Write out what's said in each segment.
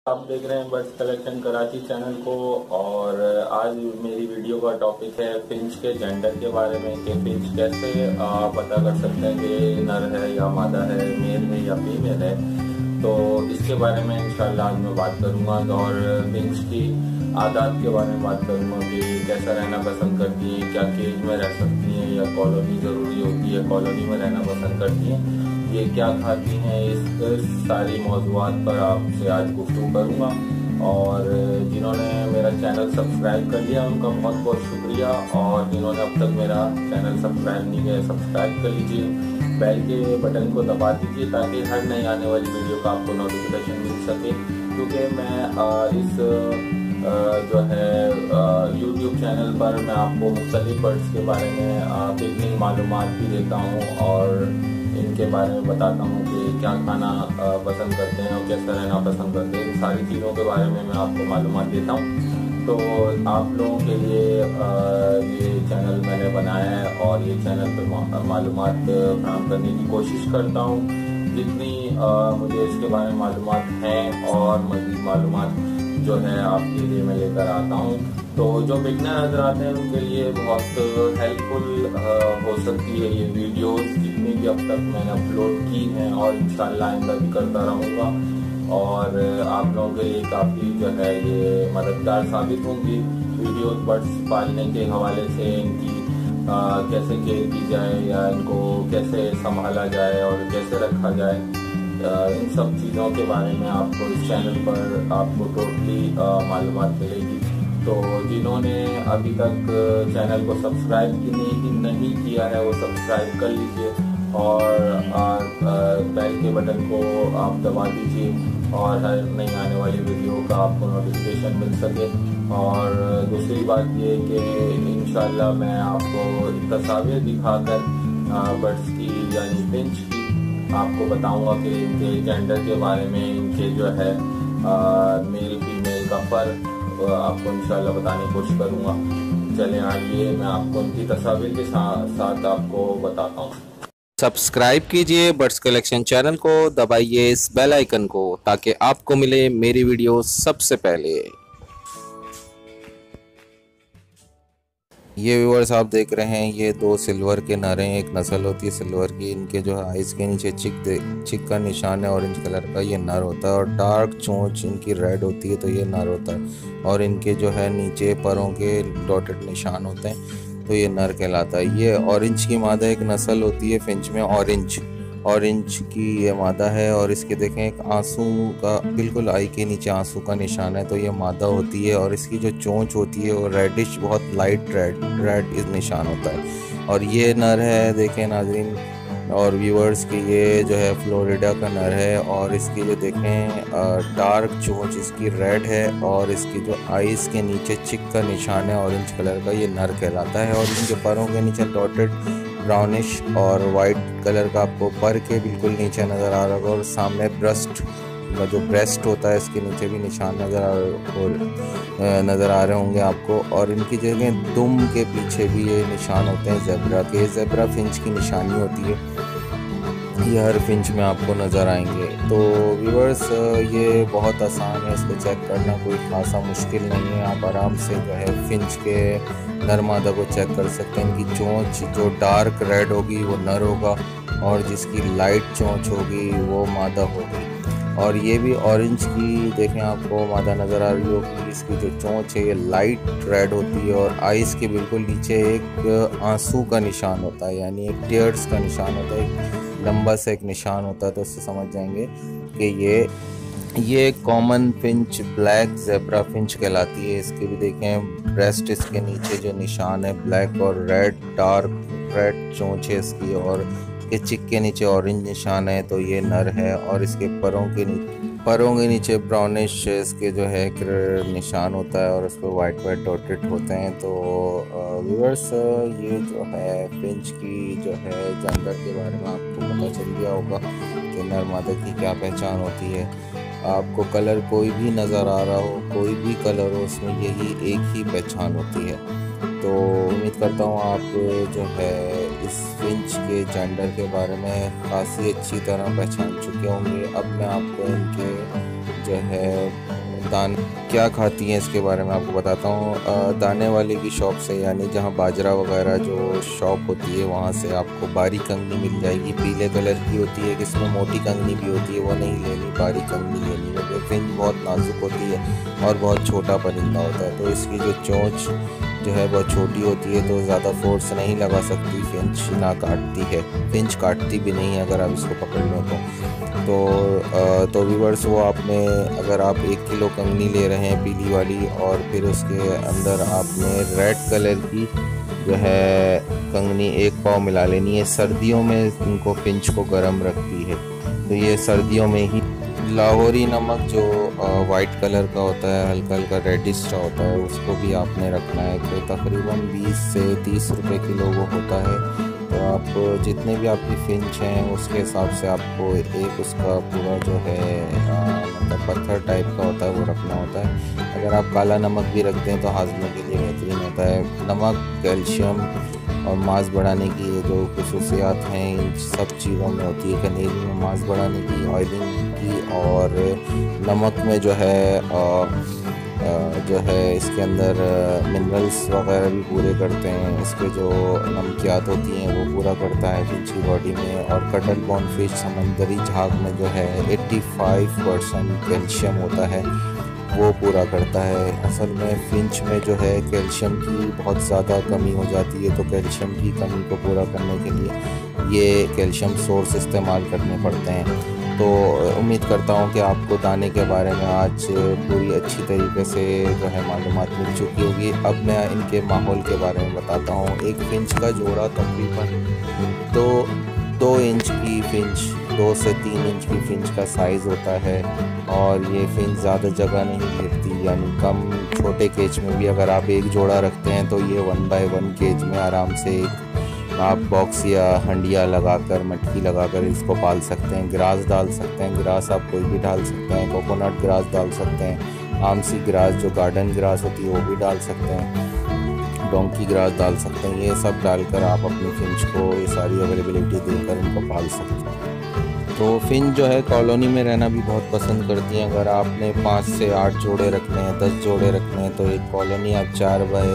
आप देख रहे हैं बर्ड्स कलेक्शन कराची चैनल को। और आज मेरी वीडियो का टॉपिक है फिंच के जेंडर के बारे में कि फिंच कैसे पता कर सकते हैं कि नर है या मादा है, मेल है या फीमेल है। तो इसके बारे में इंशाल्लाह आज मैं बात करूंगा और फिंच की आदत के बारे में बात करूंगा कि कैसा रहना पसंद करती है, क्या केज में रह सकती हैं या कॉलोनी ज़रूरी होती है, कॉलोनी में रहना पसंद करती हैं, ये क्या खाती हैं। इस सारी मौज़ूआत पर आपसे आज गुफ्तगू करूँगा। और जिन्होंने मेरा चैनल सब्सक्राइब कर लिया उनका बहुत बहुत शुक्रिया, और जिन्होंने अब तक मेरा चैनल सब्सक्राइब नहीं किया सब्सक्राइब कर लीजिए, बेल के बटन को दबा दीजिए ताकि हर नई आने वाली वीडियो का आपको नोटिफिकेशन मिल सके। क्योंकि मैं इस जो है YouTube चैनल पर मैं आपको मुख्तलिफ बर्ड्स के बारे में बिगनिंग मालूमात भी देता हूँ और इनके बारे में बताता हूँ कि क्या खाना पसंद करते हैं और कैसा रहना पसंद करते हैं। इन सारी चीज़ों के बारे में मैं आपको मालूमात देता हूँ। तो आप लोगों के लिए ये चैनल मैंने बनाया है और ये चैनल पर मालूमात फराहम करने की कोशिश करता हूँ जितनी मुझे इसके बारे में मालूमात हैं, और मज़ीद मालूमात जो है आपके लिए मैं लेकर आता हूँ। तो जो बिगनर हज़रात हैं उनके लिए बहुत हेल्पफुल हो सकती है ये वीडियोस, जितनी भी अब तक मैंने अपलोड की हैं, और इंशाल्लाह आइंदा भी करता रहूँगा। और आप लोगों के लिए काफ़ी जो है ये मददगार साबित होंगी वीडियोस बर्ड्स पालने के हवाले से, इनकी कैसे केयर की जाए या इनको कैसे संभाला जाए और कैसे रखा जाए, इन सब चीज़ों के बारे में आपको इस चैनल पर आपको टोटली मालूमात मिलेगी। तो जिन्होंने अभी तक चैनल को सब्सक्राइब नहीं किया है वो सब्सक्राइब कर लीजिए और बेल के बटन को आप दबा दीजिए और हर नई आने वाली वीडियो का आपको नोटिफिकेशन मिल सके। और दूसरी बात ये कि इंशाल्लाह मैं आपको तस्वीर दिखाकर बर्ड्स की यानी फिंच की आपको बताऊंगा कि इनके जेंडर के बारे में, इनके जो है मेल फीमेल का फ़र्क आपको इंशाल्लाह बताने की कोशिश करूंगा। चलें आइए मैं आपको उनकी तस्वीर के साथ आपको बताता हूँ। सब्सक्राइब कीजिए बर्ड्स कलेक्शन चैनल को, दबाइए इस बेल आइकन को ताकि आपको मिले मेरी वीडियो सबसे पहले। ये व्यूअर्स आप देख रहे हैं ये दो सिल्वर के नर हैं, एक नस्ल होती है सिल्वर की। इनके जो है आइज़ के नीचे चिक का निशान है ऑरेंज कलर का, ये नर होता है। और डार्क चोंच इनकी रेड होती है तो ये नर होता है। और इनके जो है नीचे परों के डॉटेड निशान होते हैं तो ये नर कहलाता है। ये ऑरेंज की मादा एक नस्ल होती है फिंच में, ऑरेंज की ये मादा है। और इसके देखें एक आंसू का बिल्कुल आई के नीचे आंसू का निशान है तो ये मादा होती है। और इसकी जो चोंच होती है वो रेडिश, बहुत लाइट रेड इस निशान होता है। और ये नर है देखें नाज़रीन और व्यूअर्स की, ये जो है फ्लोरिडा का नर है। और इसकी जो देखें डार्क चोंच इसकी रेड है और इसकी जो आइज़ के नीचे चिक का निशान है ऑरेंज कलर का, ये नर कहलाता है। और इनके पैरों के नीचे डॉटेड ब्राउनिश और वाइट कलर का आपको पर के बिल्कुल नीचे नज़र आ रहा होगा। और सामने ब्रेस्ट होता है इसके नीचे भी निशान नज़र आ रहे होंगे आपको। और इनकी जगह दुम के पीछे भी ये निशान होते हैं ज़ेब्रा के। ज़ेब्रा फिंच की निशानी होती है, ये हर फिंच में आपको नज़र आएंगे। तो व्यूअर्स ये बहुत आसान है, इसको चेक करना कोई खासा मुश्किल नहीं है। आप आराम से जो है फिंच के नर मादा को चेक कर सकते हैं। इनकी चोंच जो डार्क रेड होगी वो नर होगा और जिसकी लाइट चोंच होगी वो मादा होगी। और ये भी ऑरेंज की देखें आपको मादा नज़र आ रही होगी, इसकी जो चोंच है ये लाइट रेड होती है। और आइज़ के बिल्कुल नीचे एक आंसू का निशान होता है, यानी एक टीयर्स का निशान होता है, लंबा सा एक निशान होता है। तो उससे समझ जाएंगे कि ये common Finch black zebra Finch कहलाती है। इसके भी देखें ब्रेस्ट, इसके नीचे जो निशान है ब्लैक और रेड, डार्क रेड चोंच है इसकी। और इसके चिक के नीचे ऑरेंज निशान है तो ये नर है। और इसके परों के नीचे ब्राउनिश इसके जो है निशान होता है और उस पर वाइट डॉटेड होते हैं। तो व्यूअर्स ये जो है फिंच की जो है जेंडर के बारे में आपको पता चल गया होगा कि नर मादा की क्या पहचान होती है। आपको कलर कोई भी नज़र आ रहा हो, कोई भी कलर हो, उसमें यही एक ही पहचान होती है। तो उम्मीद करता हूँ आप जो है इस फिंच के जेंडर के बारे में काफ़ी अच्छी तरह पहचान चुके होंगे। अब मैं आपको इनके जो है क्या खाती हैं इसके बारे में आपको बताता हूँ। दाने वाले की शॉप से, यानी जहाँ बाजरा वगैरह जो शॉप होती है वहाँ से आपको बारीक कंगनी मिल जाएगी। पीले कलर की होती है, किसमें मोटी कंगनी भी होती है, वो नहीं लेनी, बारीक कंगनी लेनी है। फिंच बहुत नाजुक होती है और बहुत छोटा परिंदा होता है, तो इसकी जो चोंच जो है बहुत छोटी होती है, तो ज़्यादा फोर्स नहीं लगा सकती। फिंच ना काटती है, फिंच काटती भी नहीं है अगर आप इसको पकड़ लो तो व्यूअर्स वो आपने, अगर आप 1 किलो कंगनी ले रहे हैं पीली वाली, और फिर उसके अंदर आपने रेड कलर की जो है कंगनी 1 पाव मिला लेनी है। सर्दियों में इनको फिंच को गर्म रखती है, तो ये सर्दियों में ही। लाहौरी नमक जो वाइट कलर का होता है, हल्का हल्का रेडिश सा होता है, उसको भी आपने रखना है। तो तकरीबन 20 से 30 रुपए किलो वो होता है। तो आप जितने भी आपकी फिंच हैं उसके हिसाब से आपको एक उसका पूरा जो है मतलब पत्थर टाइप का होता है वो रखना होता है। अगर आप काला नमक भी रखते हैं तो हाजमे के लिए बेहतरीन होता है। नमक कैल्शियम और मांस बढ़ाने की ये जो खसूसियात हैं इन सब चीज़ों में होती है। कनेरी में मांस बढ़ाने की, ऑयलिंग की, और नमक में जो है इसके अंदर मिनरल्स वगैरह भी पूरे करते हैं। इसके जो नमकियात होती हैं वो पूरा करता है फिंच की बॉडी में। और कटल बॉन फिश समंदरी झाग में जो है 85% कैल्शियम होता है, वो पूरा करता है। असल में फिंच में जो है कैल्शियम की बहुत ज़्यादा कमी हो जाती है, तो कैल्शियम की कमी को पूरा करने के लिए ये कैल्शियम सोर्स इस्तेमाल करने पड़ते हैं। तो उम्मीद करता हूँ कि आपको दाने के बारे में आज पूरी अच्छी तरीके से जो है मालूमात मिल चुकी होगी। अब मैं इनके माहौल के बारे में बताता हूँ। एक फिंच का जोड़ा तकरीबन 2 इंच की फिंच, 2 से 3 इंच की फिंच का साइज़ होता है। और ये फिंच ज़्यादा जगह नहीं लेती, यानी कम छोटे केज में भी अगर आप एक जोड़ा रखते हैं तो ये 1 बाय 1 केज में आराम से आप बॉक्स या हंडिया लगाकर, मटकी लगाकर इसको पाल सकते हैं। ग्रास डाल सकते हैं, ग्रास आप कोई भी डाल सकते हैं। कोकोनट ग्रास डाल सकते हैं, आमसी ग्रास जो गार्डन ग्रास होती है वो भी डाल सकते हैं, डोंकी ग्रास डाल सकते हैं। ये सब डालकर आप अपनी फिंच को ये सारी अवेलेबिलिटी देकर इनको पाल सकते हैं। तो फिंच जो है कॉलोनी में रहना भी बहुत पसंद करती हैं। अगर आपने 5 से 8 जोड़े रखने हैं, 10 जोड़े रखने हैं, तो एक कॉलोनी आप 4 बाय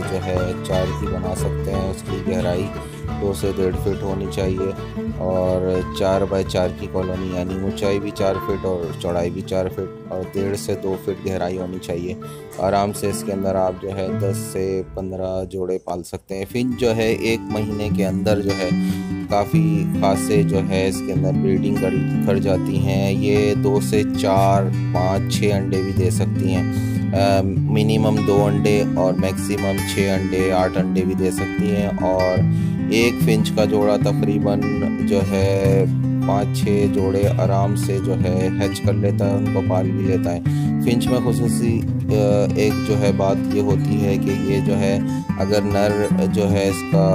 जो है 4 की बना सकते हैं। उसकी गहराई 2 से 1.5 फीट होनी चाहिए, और 4 बाय 4 की कॉलोनी, यानी ऊंचाई भी 4 फीट और चौड़ाई भी 4 फीट और 1.5 से 2 फीट गहराई होनी चाहिए। आराम से इसके अंदर आप जो है 10 से 15 जोड़े पाल सकते हैं। फिंच जो है 1 महीने के अंदर जो है काफ़ी खासे जो है इसके अंदर ब्रीडिंग कर जाती हैं। ये 2 से 4, 5, 6 अंडे भी दे सकती हैं। मिनिमम 2 अंडे और मैक्सिमम 6 अंडे, 8 अंडे भी दे सकती हैं। और एक फिंच का जोड़ा तकरीबन जो है 5-6 जोड़े आराम से जो है हैच कर लेता है, उनको पाल भी लेता है। फिंच में खुसूसी एक जो है बात ये होती है कि ये जो है अगर नर जो है इसका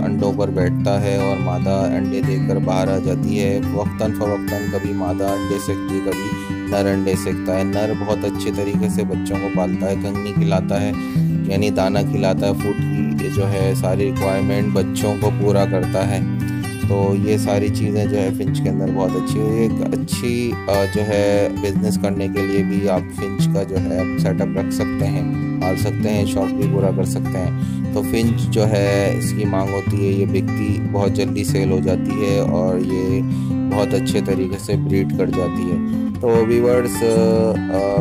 अंडों पर बैठता है और मादा अंडे देकर बाहर आ जाती है, वक्तन फ़वक्तन कभी मादा अंडे सेकती, कभी नर अंडे सेकता है। नर बहुत अच्छे तरीके से बच्चों को पालता है, कंगनी खिलाता है, यानी दाना खिलाता है, फूड की जो है सारी रिक्वायरमेंट बच्चों को पूरा करता है। तो ये सारी चीज़ें जो है फिंच के अंदर बहुत अच्छी है। एक अच्छी जो है बिज़नेस करने के लिए भी आप फिंच का जो है सेटअप रख सकते हैं, पाल सकते हैं, शौक भी पूरा कर सकते हैं। तो फिंच जो है इसकी मांग होती है, ये बिकती बहुत जल्दी सेल हो जाती है और ये बहुत अच्छे तरीके से ब्रीड कर जाती है। तो व्यूअर्स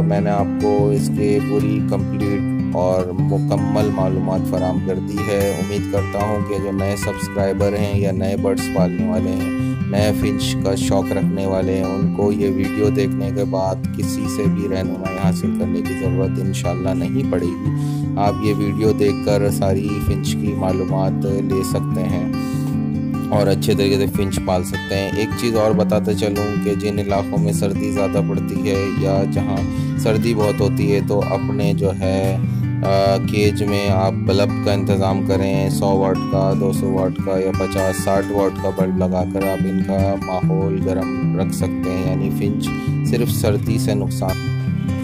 मैंने आपको इसके पूरी कंप्लीट और मुकम्मल मालूमात फराम कर दी है। उम्मीद करता हूँ कि जो नए सब्सक्राइबर हैं या नए बर्ड्स पालने वाले हैं, नए फिंच का शौक़ रखने वाले हैं, उनको ये वीडियो देखने के बाद किसी से भी रहनुमाई हासिल करने की ज़रूरत इंशाल्लाह नहीं पड़ेगी। आप ये वीडियो देखकर सारी फिंच की मालूमात ले सकते हैं और अच्छे तरीके से फिंच पाल सकते हैं। एक चीज़ और बताते चलूँ कि जिन इलाक़ों में सर्दी ज़्यादा पड़ती है या जहाँ सर्दी बहुत होती है, तो अपने जो है केज में आप बल्ब का इंतज़ाम करें। 100 वाट का, 200 वाट का या 50-60 वाट का बल्ब लगाकर आप इनका माहौल गर्म रख सकते हैं, यानी फिंच सिर्फ सर्दी से नुकसान।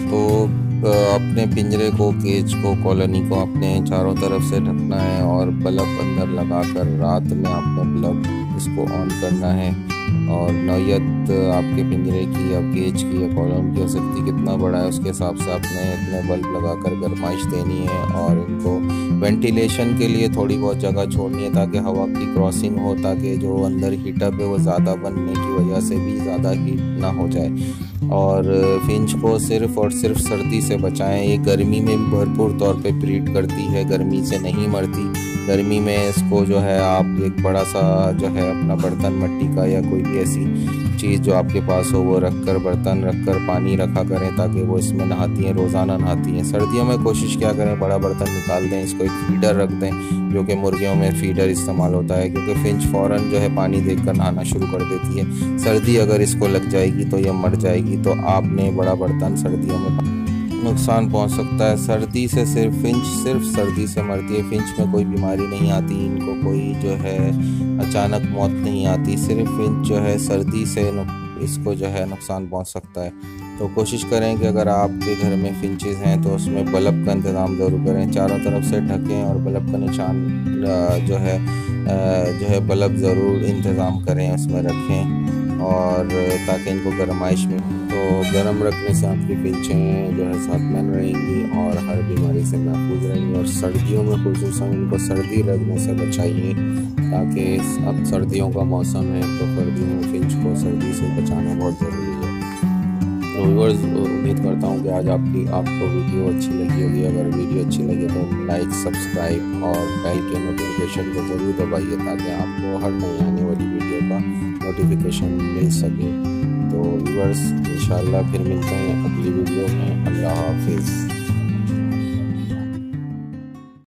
तो अपने पिंजरे को, केज को, कॉलोनी को अपने चारों तरफ से ढकना है और बल्ब अंदर लगाकर रात में आपने बल्ब इसको ऑन करना है और नौयत आपके पिंजरे की या केज की या कॉलम की हो सकती कितना बड़ा है, उसके हिसाब से आपने इतने बल्ब लगाकर गर्माइश देनी है। और इनको वेंटिलेशन के लिए थोड़ी बहुत जगह छोड़नी है ताकि हवा की क्रॉसिंग हो, ताकि जो अंदर हीटअप है वो ज़्यादा बनने की वजह से भी ज़्यादा हीट ना हो जाए। और फिंच को सिर्फ़ और सिर्फ सर्दी से बचाएं। ये गर्मी में भी भरपूर तौर पे ब्रीड करती है, गर्मी से नहीं मरती। गर्मी में इसको जो है आप एक बड़ा सा जो है अपना बर्तन मिट्टी का या कोई भी ऐसी चीज़ जो आपके पास हो वो रखकर, बर्तन रखकर पानी रखा करें ताकि वो इसमें नहाती हैं, रोज़ाना नहाती हैं। सर्दियों में कोशिश क्या करें, बड़ा बर्तन निकाल दें, इसको एक फीडर रख दें जो कि मुर्गियों में फीडर इस्तेमाल होता है, क्योंकि फिंच फ़ौरन जो है पानी देखकर नहाना शुरू कर देती है। सर्दी अगर इसको लग जाएगी तो ये मर जाएगी। तो आपने बड़ा बर्तन सर्दियों में नुकसान पहुंच सकता है। सर्दी से सिर्फ सर्दी से मरती है। फिंच में कोई बीमारी नहीं आती, इनको कोई जो है अचानक मौत नहीं आती। सिर्फ फिंच जो है सर्दी से इसको जो है नुकसान पहुंच सकता है। तो कोशिश करें कि अगर आपके घर में फिंचेस हैं तो उसमें बल्ब का इंतज़ाम ज़रूर करें, चारों तरफ से ढकें और बल्ब का निशान जो है बल्ब ज़रूर इंतज़ाम करें, उसमें रखें और ताकि इनको गर्माइश में, तो गर्म रखने से आपकी फिंचें जो है सेहतमंद रहेंगी और हर बीमारी से महफूज रहेंगी। और सर्दियों में खुसूसन इनको सर्दी लगने से बचाइए, ताकि अब सर्दियों का मौसम है तो सर्दियों में फिंच को सर्दी से बचाना बहुत ज़रूरी है। तो व्यूअर्स, उम्मीद करता हूँ कि आज आपको वीडियो अच्छी लगी होगी। अगर वीडियो अच्छी लगे तो लाइक, सब्सक्राइब और बेल के नोटिफिकेशन को ज़रूर दबाइए ताकि आपको हर नई आने वाली वीडियो का नोटिफिकेशन मिल सके। तो व्यूअर्स, इंशाल्लाह फिर मिलते हैं अगली वीडियो में। अल्लाह हाफिज़।